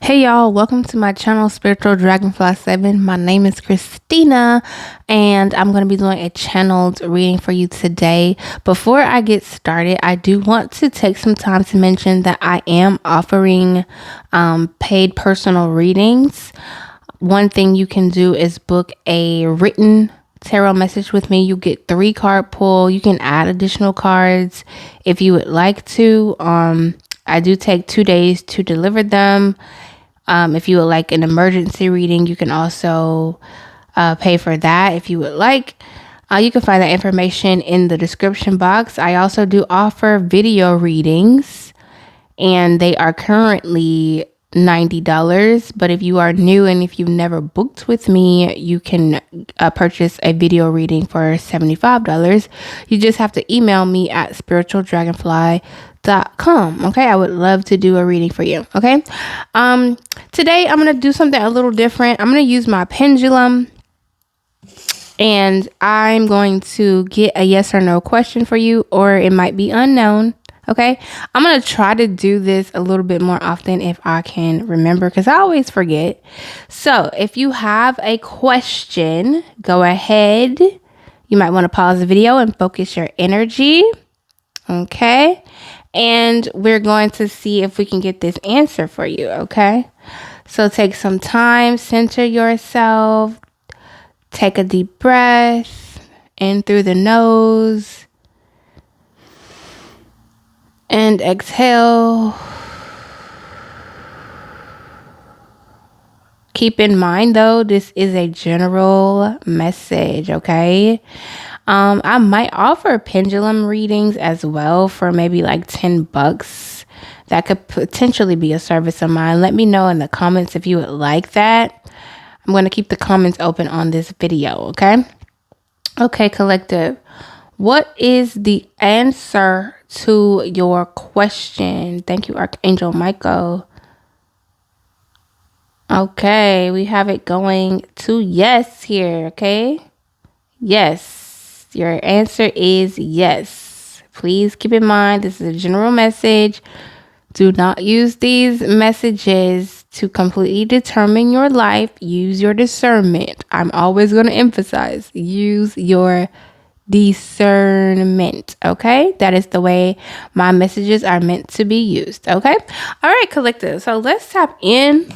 Hey y'all, welcome to my channel Spiritual Dragonfly 7. My name is Christina and I'm going to be doing a channeled reading for you today. Before I get started, I do want to take some time to mention that I am offering paid personal readings. One thing you can do is book a written tarot message with me. You get 3 card pull. You can add additional cards if you would like to. I do take 2 days to deliver them. If you would like an emergency reading, you can also pay for that if you would like. You can find that information in the description box. I also do offer video readings, and they are currently $90. But if you are new and if you've never booked with me, you can purchase a video reading for $75. You just have to email me at spiritualdragonfly.com. Okay, I would love to do a reading for you. Okay, today I'm gonna do something a little different. I'm gonna use my pendulum, and I'm going to get a yes or no question for you, or it might be unknown. Okay, I'm going to try to do this a little bit more often if I can remember, because I always forget. So if you have a question, go ahead. You might want to pause the video and focus your energy. Okay, and we're going to see if we can get this answer for you. Okay, so take some time, center yourself, take a deep breath in through the nose. And exhale. Keep in mind, though, this is a general message, okay? I might offer pendulum readings as well for maybe like $10. That could potentially be a service of mine. Let me know in the comments if you would like that. I'm going to keep the comments open on this video, okay? Okay, collective. What is the answer to your question? Thank you, Archangel Michael. Okay, we have it going to yes here, okay? Yes, your answer is yes. Please keep in mind, this is a general message. Do not use these messages to completely determine your life. Use your discernment. I'm always going to emphasize, use your discernment. Okay, that is the way my messages are meant to be used. Okay, all right, collective, so let's tap in.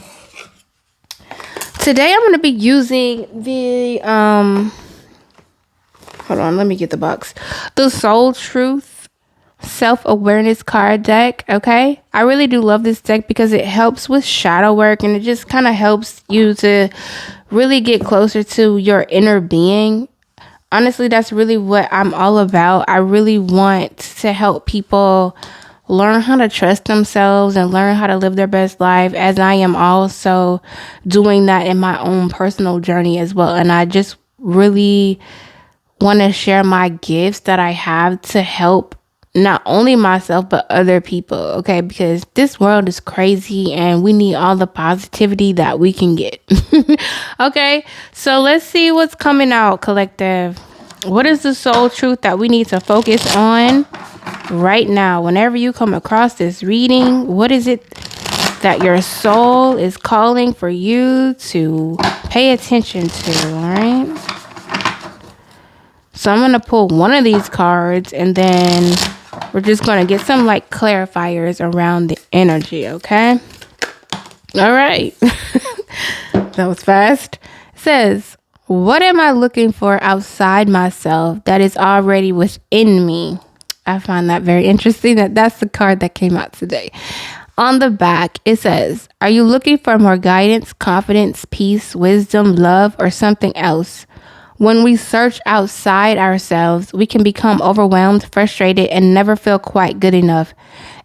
Today I'm going to be using the hold on, let me get the box, the Soul Truth self-awareness card deck. Okay, I really do love this deck because it helps with shadow work, and it just kind of helps you to really get closer to your inner being. Honestly, that's really what I'm all about. I really want to help people learn how to trust themselves and learn how to live their best life, as I am also doing that in my own personal journey as well. And I just really want to share my gifts that I have to help not only myself, but other people. Okay, because this world is crazy and we need all the positivity that we can get. Okay, so let's see what's coming out, collective. What is the soul truth that we need to focus on right now? Whenever you come across this reading, what is it that your soul is calling for you to pay attention to? All right, so I'm going to pull one of these cards, and then we're just going to get some like clarifiers around the energy. Okay, all right. That was fast. It says, what am I looking for outside myself that is already within me? I find that very interesting that that's the card that came out today. On the back, it says, are you looking for more guidance, confidence, peace, wisdom, love, or something else? When we search outside ourselves, we can become overwhelmed, frustrated, and never feel quite good enough.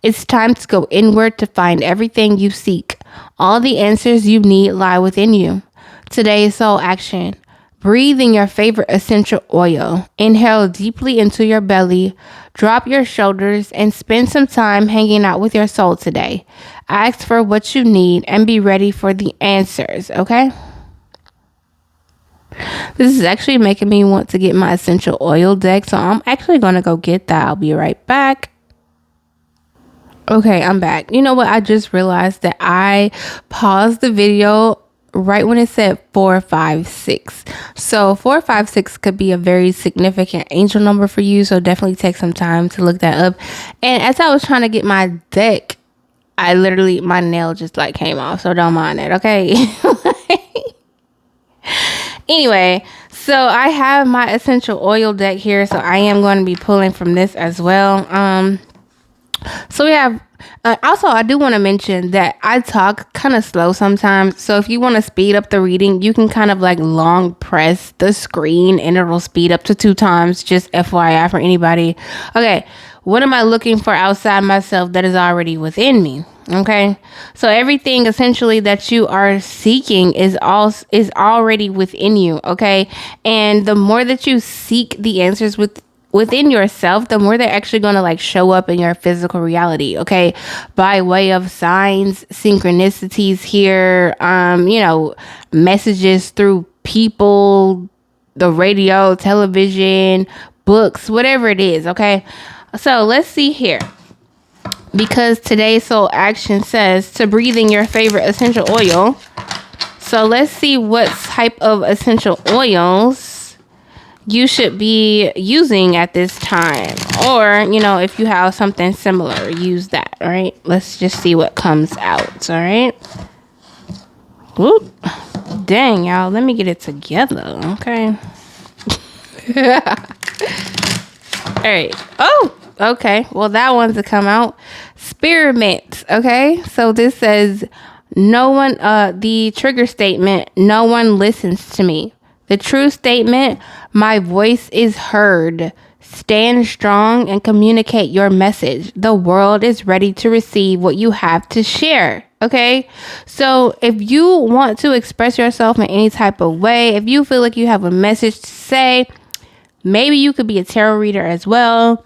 It's time to go inward to find everything you seek. All the answers you need lie within you. Today's soul action. Breathe in your favorite essential oil. Inhale deeply into your belly. Drop your shoulders and spend some time hanging out with your soul today. Ask for what you need and be ready for the answers, okay? This is actually making me want to get my essential oil deck, so I'm actually going to go get that. I'll be right back. Okay, I'm back. You know what? I just realized that I paused the video right when it said 456. So 456 could be a very significant angel number for you. So definitely take some time to look that up. And as I was trying to get my deck, I literally, my nail just like came off. So don't mind it, okay? Anyway, so I have my essential oil deck here. So I am going to be pulling from this as well. So we have, also I do want to mention that I talk kind of slow sometimes. So if you want to speed up the reading, you can kind of like long press the screen and it'll speed up to 2 times. Just FYI for anybody. Okay. What am I looking for outside myself that is already within me? Okay. So everything essentially that you are seeking is already within you. Okay. And the more that you seek the answers within yourself, the more they're actually going to like show up in your physical reality, okay, by way of signs, synchronicities here, messages through people, the radio, television, books, whatever it is, okay. So let's see here, because today's soul action says to breathe in your favorite essential oil. So let's see what type of essential oils you should be using at this time, or if you have something similar, use that. All right, let's just see what comes out. All right. Whoop. Dang, y'all, let me get it together. Okay. All right. Oh, okay, well, that one's to come out. Spearmint. Okay, so this says no one, the trigger statement, no one listens to me. The true statement, my voice is heard. Stand strong and communicate your message. The world is ready to receive what you have to share. Okay, so if you want to express yourself in any type of way, if you feel like you have a message to say, maybe you could be a tarot reader as well,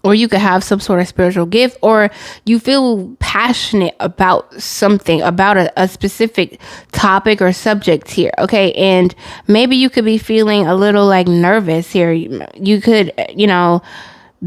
or you could have some sort of spiritual gift, or you feel passionate about something, about a specific topic or subject here. Okay. And maybe you could be feeling a little like nervous here. You could,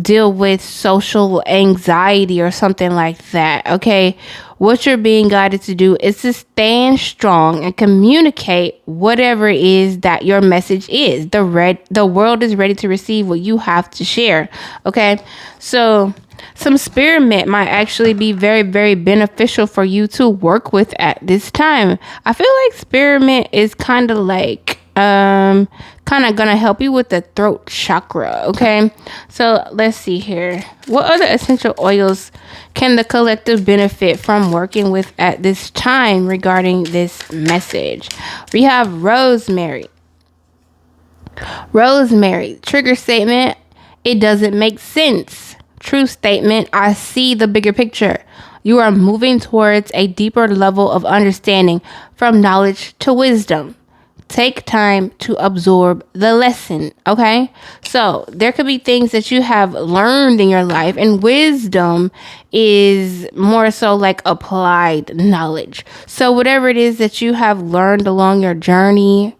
deal with social anxiety or something like that. Okay. What you're being guided to do is to stand strong and communicate whatever it is that your message is. The world is ready to receive what you have to share. Okay. So some spearmint might actually be very, very beneficial for you to work with at this time. I feel like spearmint is kind of like, gonna help you with the throat chakra. Okay, so let's see here, what other essential oils can the collective benefit from working with at this time regarding this message? We have rosemary. Trigger statement, it doesn't make sense. True statement, I see the bigger picture. You are moving towards a deeper level of understanding, from knowledge to wisdom. Take time to absorb the lesson. Okay, so there could be things that you have learned in your life, and wisdom is more so like applied knowledge. So whatever it is that you have learned along your journey,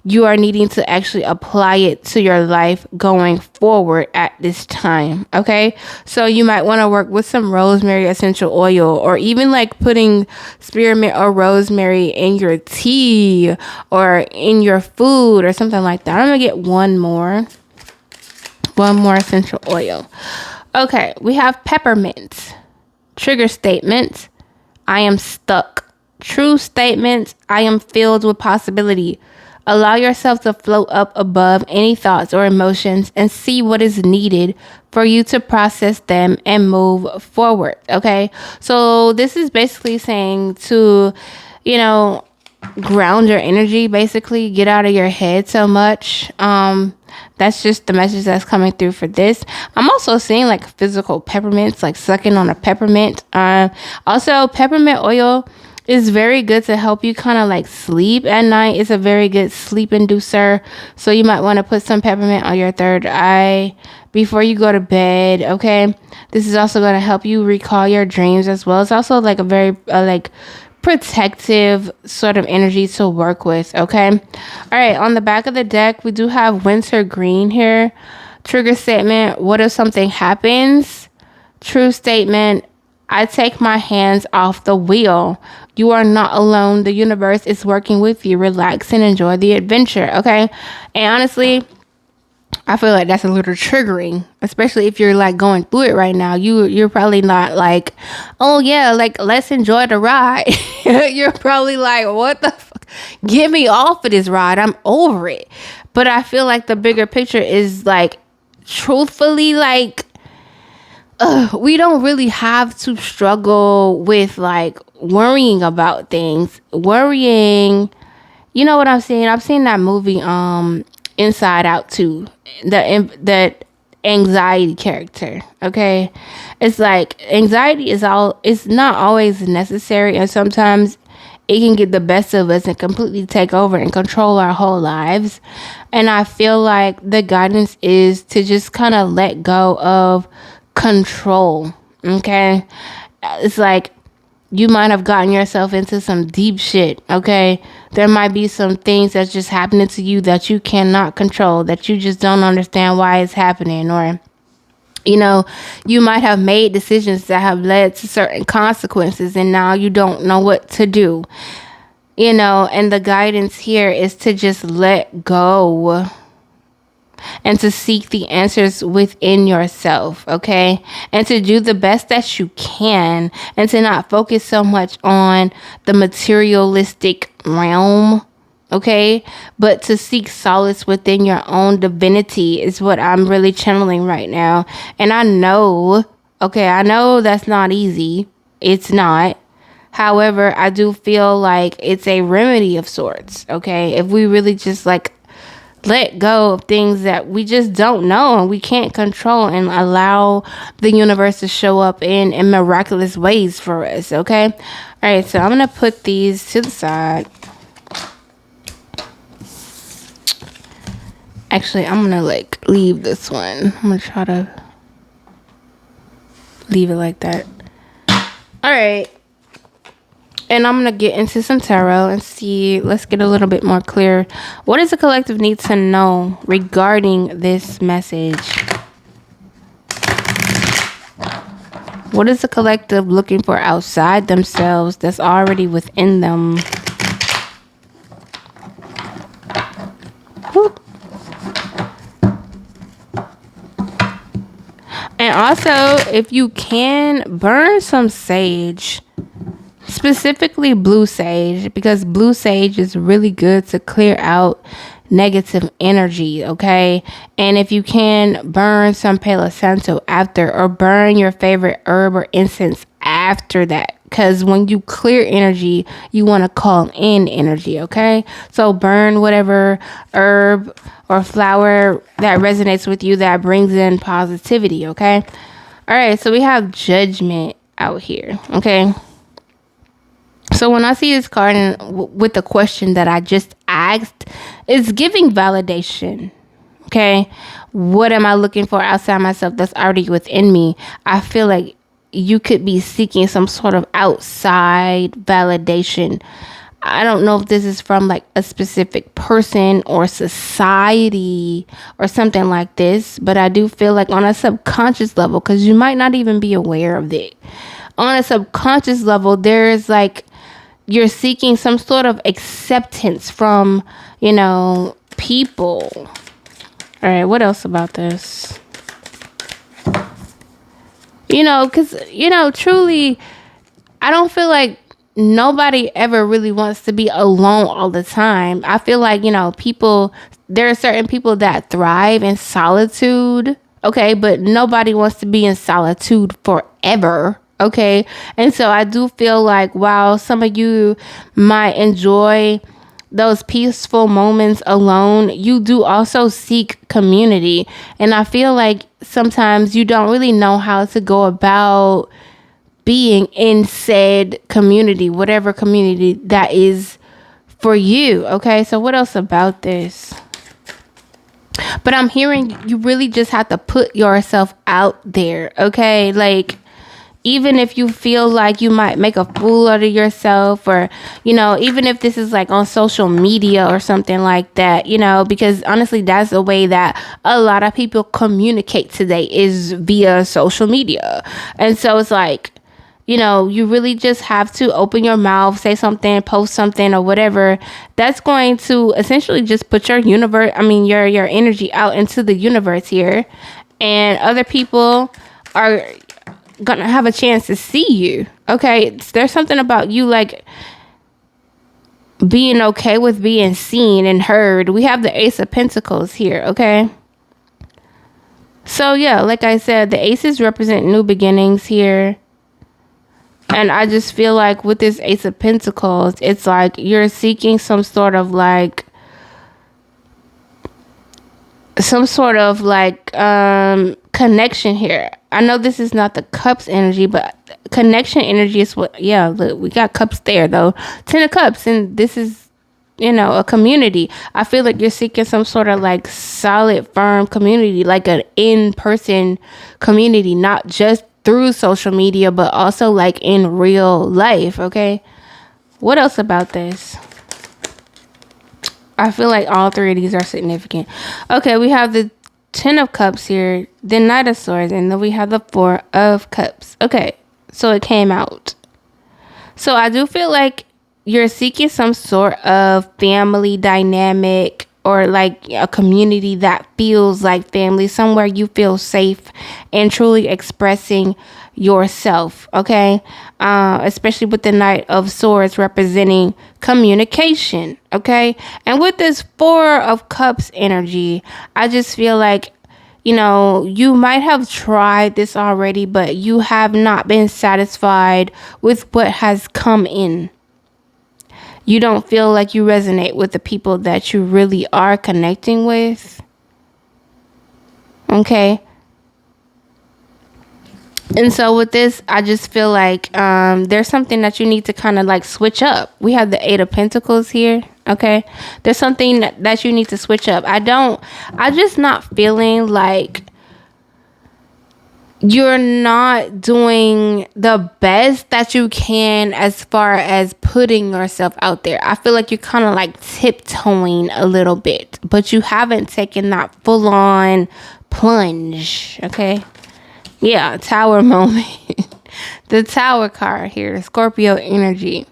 you are needing to actually apply it to your life going forward at this time. Okay, so you might want to work with some rosemary essential oil, or even like putting spearmint or rosemary in your tea or in your food or something like that. I'm gonna get one more essential oil. Okay, we have peppermint. Trigger statement, I am stuck. True statement, I am filled with possibility. Allow yourself to float up above any thoughts or emotions and see what is needed for you to process them and move forward. Okay, so this is basically saying to, ground your energy, basically get out of your head so much. That's just the message that's coming through for this. I'm also seeing like physical peppermints, like sucking on a peppermint. Also, peppermint oil is very good to help you kind of like sleep at night. It's a very good sleep inducer. So you might want to put some peppermint on your third eye before you go to bed. Okay, this is also going to help you recall your dreams as well. It's also like a very protective sort of energy to work with. Okay, all right, on the back of the deck we do have winter green here. Trigger statement, what if something happens? True statement, I take my hands off the wheel. You are not alone. The universe is working with you. Relax and enjoy the adventure, okay? And honestly, I feel like that's a little triggering, especially if you're like going through it right now. You're probably not like, oh yeah, like let's enjoy the ride. You're probably like, what the fuck? Get me off of this ride. I'm over it. But I feel like the bigger picture is like, truthfully, like, we don't really have to struggle with like worrying about things. Worrying, you know what I'm saying? I've seen that movie, Inside Out too. That anxiety character. Okay, it's like anxiety it's not always necessary, and sometimes it can get the best of us and completely take over and control our whole lives. And I feel like the guidance is to just kind of let go of control. Okay, it's like you might have gotten yourself into some deep shit. Okay, there might be some things that's just happening to you that you cannot control, that you just don't understand why it's happening, or you might have made decisions that have led to certain consequences, and now you don't know what to do. And the guidance here is to just let go and to seek the answers within yourself, okay? And to do the best that you can, and to not focus so much on the materialistic realm, okay? But to seek solace within your own divinity is what I'm really channeling right now. And I know that's not easy. It's not. However, I do feel like it's a remedy of sorts, okay? If we really just like let go of things that we just don't know and we can't control, and allow the universe to show up in miraculous ways for us, okay? All right, so I'm going to put these to the side. Actually, I'm going to like leave this one. I'm going to try to leave it like that. All right. And I'm going to get into some tarot and see, let's get a little bit more clear. What does the collective need to know regarding this message? What is the collective looking for outside themselves that's already within them? Whoop. And also, if you can, burn some sage. Specifically blue sage, because blue sage is really good to clear out negative energy, okay? And if you can, burn some Palo Santo after, or burn your favorite herb or incense after that, because when you clear energy, you want to call in energy, okay? So burn whatever herb or flower that resonates with you, that brings in positivity, okay? All right, so we have Judgment out here, okay? So when I see this card and with the question that I just asked, it's giving validation. Okay. What am I looking for outside myself that's already within me? I feel like you could be seeking some sort of outside validation. I don't know if this is from like a specific person or society or something like this, but I do feel like on a subconscious level, because you might not even be aware of it. On a subconscious level, there's like, you're seeking some sort of acceptance from, people. All right, what else about this? Because, truly, I don't feel like nobody ever really wants to be alone all the time. I feel like, there are certain people that thrive in solitude, okay, but nobody wants to be in solitude forever. Okay. And so I do feel like while some of you might enjoy those peaceful moments alone, you do also seek community. And I feel like sometimes you don't really know how to go about being in said community, whatever community that is for you. Okay. So what else about this? But I'm hearing you really just have to put yourself out there. Okay. Like, even if you feel like you might make a fool out of yourself, or, even if this is like on social media or something like that, because honestly, that's the way that a lot of people communicate today, is via social media. And so it's like, you really just have to open your mouth, say something, post something or whatever. That's going to essentially just put your your energy out into the universe here. And other people are gonna have a chance to see you. Okay. There's something about you like being okay with being seen and heard. We have the Ace of Pentacles here. Okay. So yeah, like I said, the aces represent new beginnings here. And I just feel like with this Ace of Pentacles, it's like you're seeking some sort of like connection here. I know this is not the Cups energy, but connection energy is what, yeah, look, we got Cups there though. 10 of Cups, and this is, a community. I feel like you're seeking some sort of like solid, firm community, like an in-person community, not just through social media, but also like in real life. Okay. What else about this? I feel like all three of these are significant. Okay. We have the 10 of Cups here, the Knight of Swords, and then we have the 4 of Cups. Okay. So it came out. So I do feel like you're seeking some sort of family dynamic or like a community that feels like family, somewhere you feel safe and truly expressing yourself. Okay. Especially with the Knight of Swords representing communication. Okay. And with this 4 of Cups energy, I just feel like, you might have tried this already, but you have not been satisfied with what has come in. You don't feel like you resonate with the people that you really are connecting with. Okay. And so with this, I just feel like there's something that you need to kind of like switch up. We have the 8 of Pentacles here. Okay. There's something that you need to switch up. I just not feeling like you're not doing the best that you can as far as putting yourself out there. I feel like you're kind of like tiptoeing a little bit, but you haven't taken that full on plunge. Okay. Yeah. Tower moment. The Tower card here, Scorpio energy.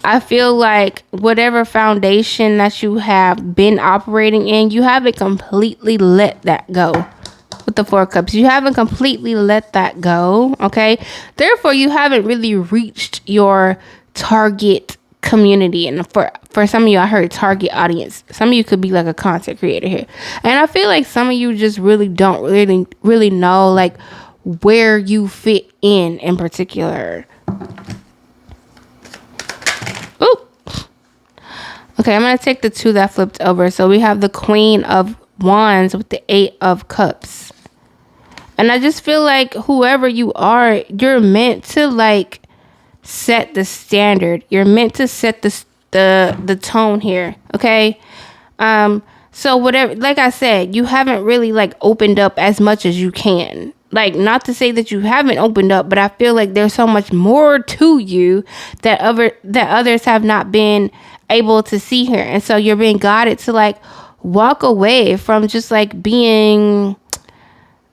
I feel like whatever foundation that you have been operating in, you haven't completely let that go. With the 4 of Cups, you haven't completely let that go. Okay. Therefore, you haven't really reached your target community. And for some of you, I heard target audience. Some of you could be like a content creator here. And I feel like some of you just really don't really know like where you fit in particular. Ooh. Okay. I'm going to take the 2 that flipped over. So we have the Queen of Wands with the 8 of Cups. And I just feel like whoever you are, you're meant to like set the standard. You're meant to set the tone here. Okay. So whatever, like I said, you haven't really like opened up as much as you can. Like, not to say that you haven't opened up, but I feel like there's so much more to you that others have not been able to see here. And so you're being guided to like walk away from just like being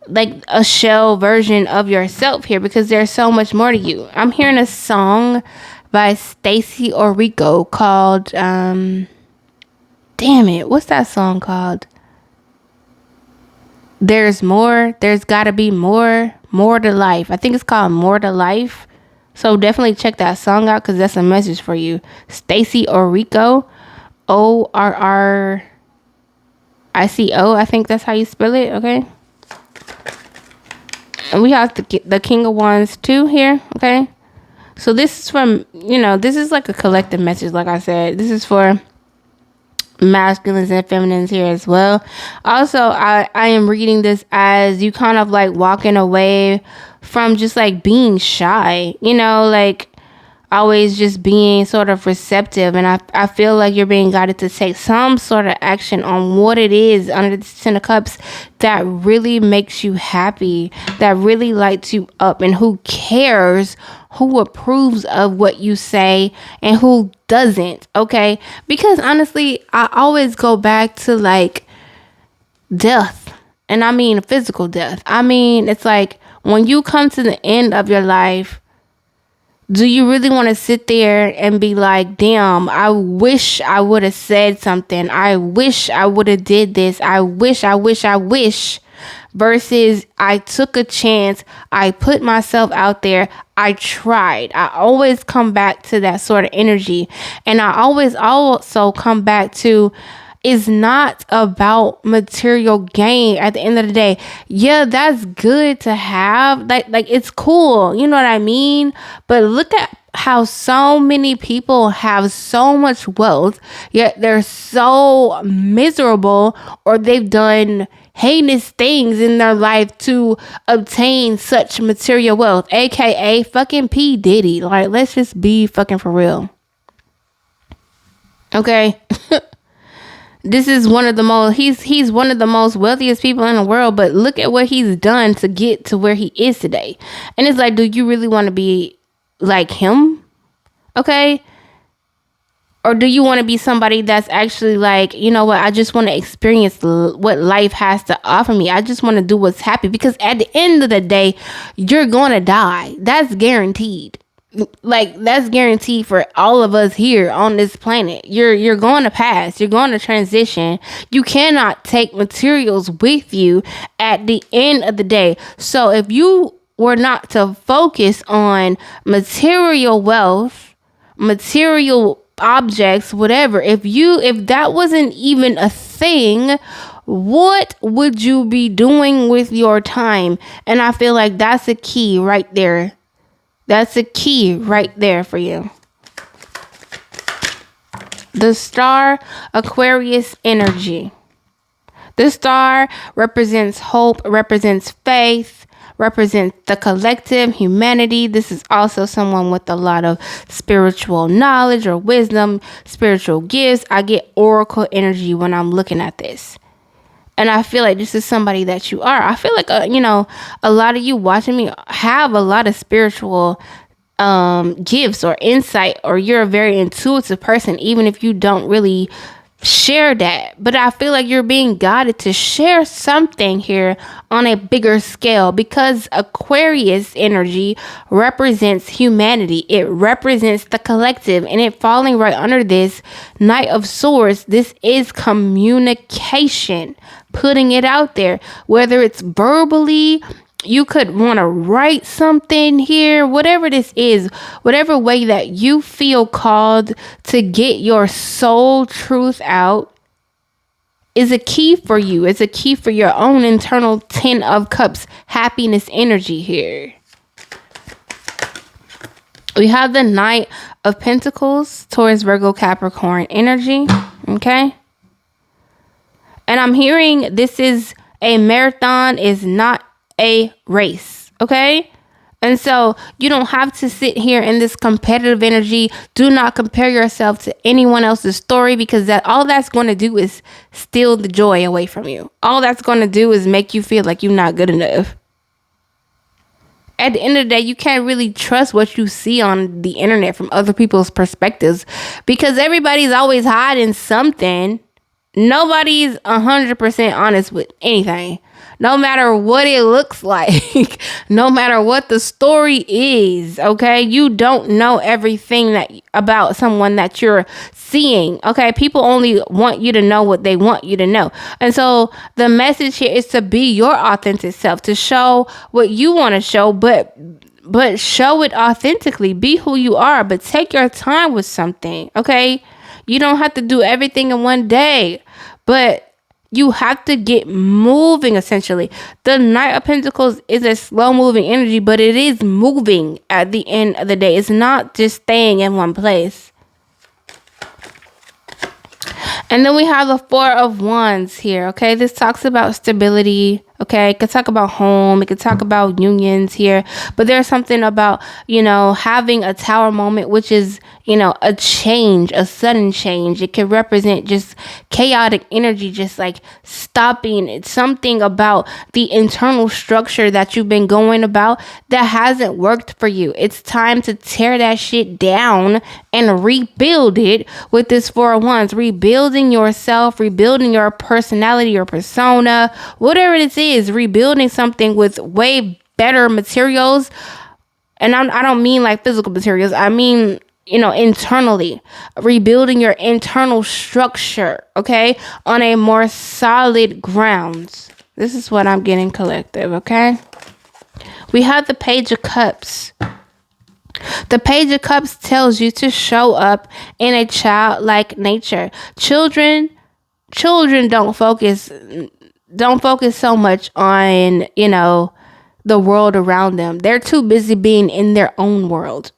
like a shell version of yourself here, because there's so much more to you. I'm hearing a song by Stacy Orico called damn it, what's that song called? There's more, there's gotta be more to life. I think it's called More to Life. So definitely check that song out, because that's a message for you. Stacy Orico, Orrico, I think that's how you spell it. Okay. And we have the King of Wands too here. Okay. So this is from, this is like a collective message. Like I said, this is for masculines and feminines here as well. Also, I am reading this as you kind of like walking away from just like being shy, like always just being sort of receptive. And I feel like you're being guided to take some sort of action on what it is under the 10 of Cups that really makes you happy, that really lights you up, and who cares who approves of what you say and who doesn't. Okay. Because honestly, I always go back to like death. And I mean physical death. I mean, it's like when you come to the end of your life, do you really want to sit there and be like, damn, I wish I would have said something. I wish I would have did this. I wish. Versus I took a chance. I put myself out there. I tried. I always come back to that sort of energy. And I always also come back to, it's not about material gain at the end of the day. Yeah, that's good to have. Like it's cool. You know what I mean? But look at how so many people have so much wealth, yet they're so miserable, or they've done heinous things in their life to obtain such material wealth, aka fucking P. Diddy. Like, let's just be fucking for real. Okay. This is one of the most, he's one of the most wealthiest people in the world, but look at what he's done to get to where he is today. And it's like, do you really want to be like him? Okay. Or do you want to be somebody that's actually like, you know what, I just want to experience what life has to offer me. I just want to do what's happy, because at the end of the day, you're going to die. That's guaranteed. Like, that's guaranteed for all of us here on this planet. You're going to pass. You're going to transition. You cannot take materials with you at the end of the day. So if you were not to focus on material wealth, material objects, whatever, if that wasn't even a thing, what would you be doing with your time? And I feel like that's a key right there. That's a key right there for you. The star, Aquarius energy. The star represents hope, represents faith, represents the collective, humanity. This is also someone with a lot of spiritual knowledge or wisdom, spiritual gifts. I get oracle energy when I'm looking at this. And I feel like this is somebody that you are. I feel like, a lot of you watching me have a lot of spiritual gifts or insight, or you're a very intuitive person, even if you don't really share that. But I feel like you're being guided to share something here on a bigger scale, because Aquarius energy represents humanity. It represents the collective, and it falling right under this Knight of Swords. This is communication, putting it out there, whether it's verbally. You could want to write something here, whatever this is, whatever way that you feel called to get your soul truth out is a key for you. It's a key for your own internal 10 of Cups happiness energy here. We have the Knight of Pentacles, Taurus, Virgo, Capricorn energy. Okay. And I'm hearing this is a marathon, is not a race. Okay. And so you don't have to sit here in this competitive energy. Do not compare yourself to anyone else's story, because all that's going to do is steal the joy away from you. All that's going to do is make you feel like you're not good enough. At the end of the day, you can't really trust what you see on the internet from other people's perspectives, because everybody's always hiding something. Nobody's 100% honest with anything. No matter what it looks like, no matter what the story is, okay? You don't know everything about someone that you're seeing, okay? People only want you to know what they want you to know. And so the message here is to be your authentic self, to show what you want to show, but show it authentically. Be who you are, but take your time with something, okay? You don't have to do everything in one day, but you have to get moving, essentially. The Knight of Pentacles is a slow-moving energy, but it is moving at the end of the day. It's not just staying in one place. And then we have the Four of Wands here, okay? This talks about stability, okay? It could talk about home. It could talk about unions here. But there's something about, having a Tower moment, which is, a change, a sudden change. It could represent just chaotic energy, just like stopping. It's something about the internal structure that you've been going about that hasn't worked for you. It's time to tear that shit down and rebuild it with this Four of Wands. Rebuilding yourself, rebuilding your personality, your persona, whatever it is, rebuilding something with way better materials. And I don't mean like physical materials. I mean, internally, rebuilding your internal structure, okay, on a more solid grounds. This is what I'm getting, collective, okay? We have the Page of Cups. The Page of Cups tells you to show up in a childlike nature. Children don't focus so much on, the world around them. They're too busy being in their own world.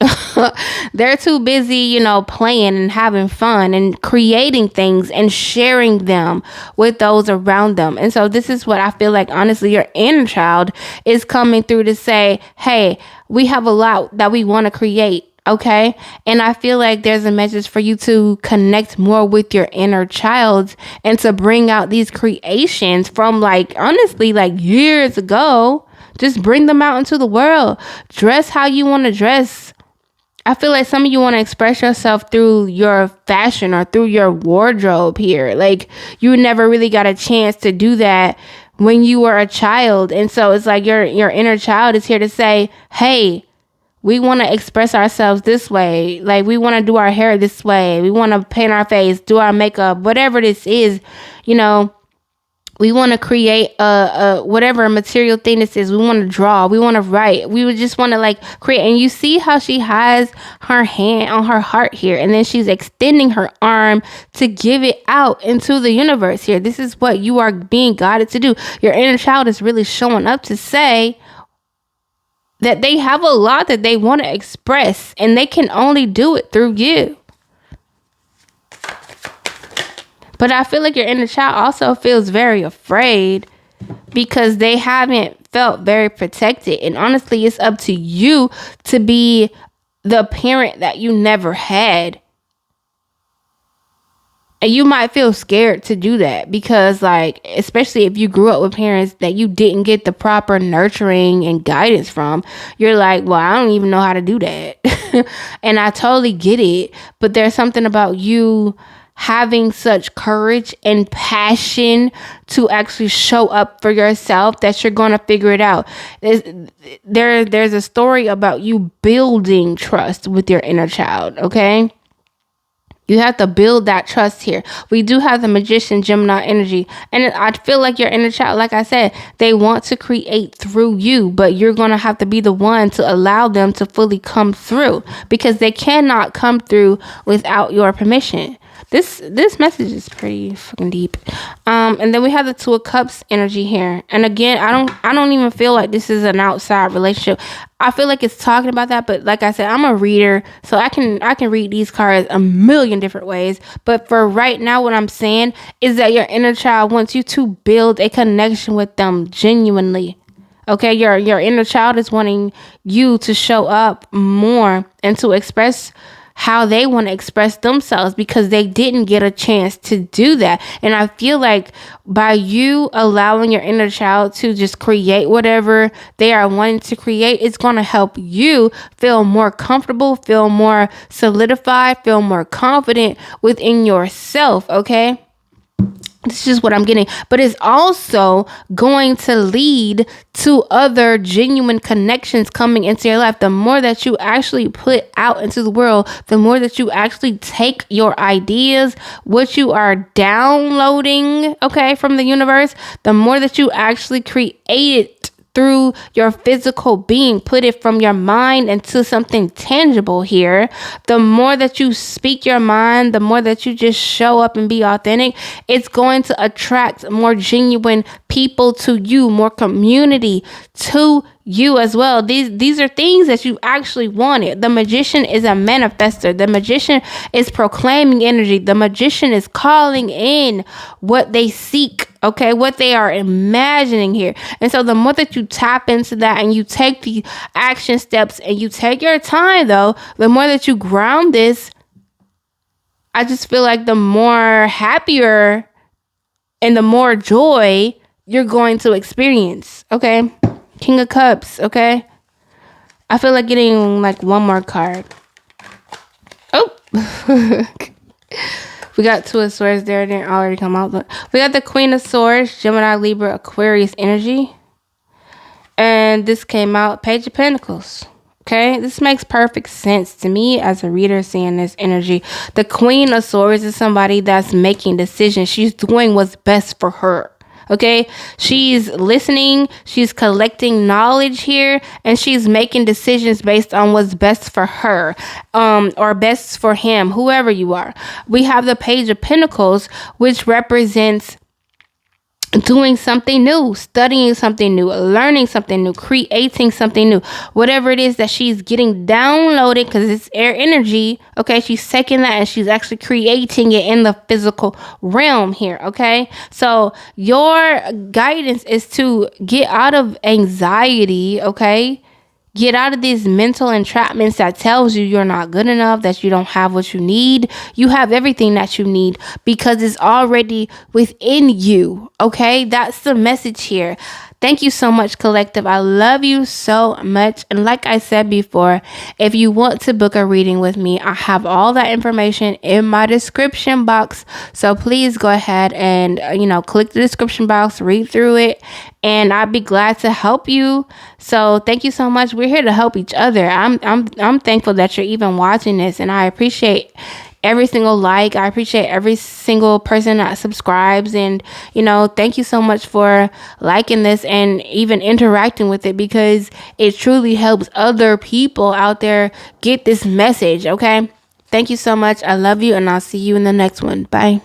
They're too busy, playing and having fun and creating things and sharing them with those around them. And so this is what I feel like, honestly, your inner child is coming through to say, hey, we have a lot that we want to create. Okay. And I feel like there's a message for you to connect more with your inner child and to bring out these creations from, like, honestly, like years ago. Just bring them out into the world. Dress how you want to dress. I feel like some of you want to express yourself through your fashion or through your wardrobe here. Like, you never really got a chance to do that when you were a child. And so it's like your inner child is here to say, hey, we want to express ourselves this way. Like, we want to do our hair this way. We want to paint our face, do our makeup, whatever this is, we want to create whatever material thing this is. We want to draw. We want to write. We would just want to, like, create. And you see how she has her hand on her heart here. And then she's extending her arm to give it out into the universe here. This is what you are being guided to do. Your inner child is really showing up to say that they have a lot that they want to express. And they can only do it through you. But I feel like your inner child also feels very afraid because they haven't felt very protected. And honestly, it's up to you to be the parent that you never had. And you might feel scared to do that because, like, especially if you grew up with parents that you didn't get the proper nurturing and guidance from, you're like, well, I don't even know how to do that. And I totally get it. But there's something about you having such courage and passion to actually show up for yourself that you're going to figure it out. There's a story about you building trust with your inner child, okay? You have to build that trust here. We do have the Magician Gemini energy. And I feel like your inner child, like I said, they want to create through you, but you're going to have to be the one to allow them to fully come through because they cannot come through without your permission. This message is pretty fucking deep. And then we have the Two of Cups energy here. And again, I don't even feel like this is an outside relationship. I feel like it's talking about that, but like I said, I'm a reader, so I can read these cards a million different ways. But for right now, what I'm saying is that your inner child wants you to build a connection with them genuinely. Okay, your inner child is wanting you to show up more and to express how they want to express themselves because they didn't get a chance to do that. And I feel like by you allowing your inner child to just create whatever they are wanting to create, it's going to help you feel more comfortable, feel more solidified, feel more confident within yourself. Okay. This is what I'm getting, but it's also going to lead to other genuine connections coming into your life. The more that you actually put out into the world, the more that you actually take your ideas, what you are downloading, okay, from the universe, the more that you actually create it through your physical being, put it from your mind into something tangible here. The more that you speak your mind, the more that you just show up and be authentic, it's going to attract more genuine people to you, more community to you as well. These are things that you actually wanted. The Magician is a manifester. The Magician is proclaiming energy. The Magician is calling in what they seek, okay, what they are imagining here. And so the more that you tap into that and you take the action steps and you take your time, though, the more that you ground this, I just feel like the more happier and the more joy you're going to experience, okay? King of Cups, okay? I feel like getting like one more card. Oh. We got Two of Swords there. It didn't already come out. But we got the Queen of Swords, Gemini, Libra, Aquarius energy. And this came out, Page of Pentacles. Okay, this makes perfect sense to me as a reader seeing this energy. The Queen of Swords is somebody that's making decisions. She's doing what's best for her. Okay, she's listening, she's collecting knowledge here, and she's making decisions based on what's best for her, or best for him, whoever you are. We have the Page of Pentacles, which represents doing something new, studying something new, learning something new, creating something new, whatever it is that she's getting downloaded, because it's air energy. Okay, she's taking that and she's actually creating it in the physical realm here. Okay, so your guidance is to get out of anxiety. Okay, get out of these mental entrapments that tells you you're not good enough, that you don't have what you need. You have everything that you need because it's already within you. Okay, that's the message here. Thank you so much, collective. I love you so much. And like I said before, if you want to book a reading with me, I have all that information in my description box. So please go ahead and, click the description box, read through it, and I'd be glad to help you. So thank you so much. We're here to help each other. I'm thankful that you're even watching this, and I appreciate every single like. I appreciate every single person that subscribes, and thank you so much for liking this and even interacting with it, because it truly helps other people out there get this message. Okay, thank you so much. I love you, and I'll see you in the next one. Bye.